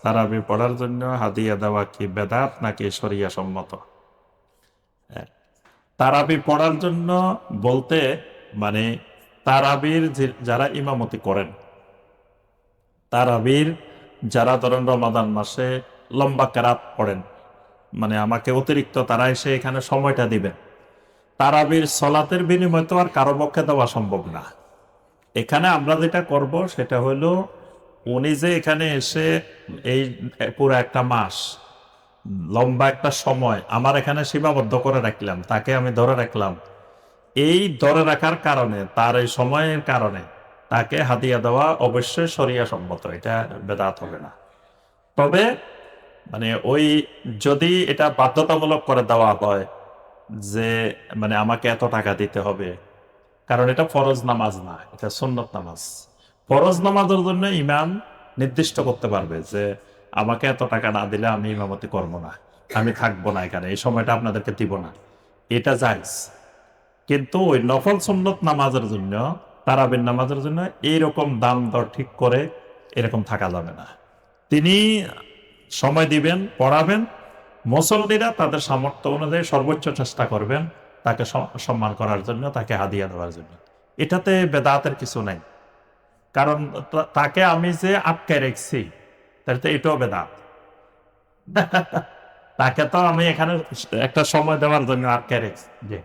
তারাবি পড়ার জন্য হাদিয়া দেওয়া কি বেদাত নাকি শরিয়া সম্মত? তারাবি পড়ার জন্য বলতে মানে তারাবির যারা ইমামতি করেন, তারাবির যারা ধরেন রমাদান মাসে লম্বা কেরাত পড়েন, মানে আমাকে অতিরিক্ত তারা এসে এখানে সময়টা দিবেন, তারাবির সলাতের বিনিময় তো আর কারো পক্ষে দেওয়া সম্ভব না। এখানে আমরা যেটা করব সেটা হলো, উনি যে এখানে এসে এই পুরো একটা মাস লম্বা একটা সময় আমার এখানে সীমাবদ্ধ করে রাখলাম, তাকে আমি ধরে রাখলাম, এই ধরে রাখার কারণে তার এই সময়ের কারণে তাকে হাদিয়া দেওয়া অবশ্যই শরিয়া সম্মত, এটা বেদাত হবে না। তবে মানে ওই যদি এটা বাধ্যতামূলক করে দেওয়া হয় যে মানে আমাকে এত টাকা দিতে হবে, কারণ এটা ফরজ নামাজ না, এটা সুন্নত নামাজ। ফরজ নামাজের জন্য ইমাম নির্দিষ্ট করতে পারবে যে আমাকে এত টাকা না দিলে আমি ইমামতি করবো না, আমি থাকবো না এখানে, এই সময়টা আপনাদেরকে দিব না, এটা জায়েজ। কিন্তু ওই নফল সুন্নত নামাজের জন্য, তারাবির নামাজের জন্য এইরকম দাম দর ঠিক করে এরকম থাকা যাবে না। তিনি সময় দিবেন, পড়াবেন, মুসল্লিরা তাদের সামর্থ্য অনুযায়ী সর্বোচ্চ চেষ্টা করবেন তাকে সম্মান করার জন্য, তাকে হাদিয়া দেওয়ার জন্য। এটাতে বেদাতের কিছু নাই। কারণ তাকে আমি যে আটকে রেখছি, তাহলে তো এটাও বেদাত। তাকে তো আমি এখানে একটা সময় দেওয়ার জন্য আটকে রেখছি। জি।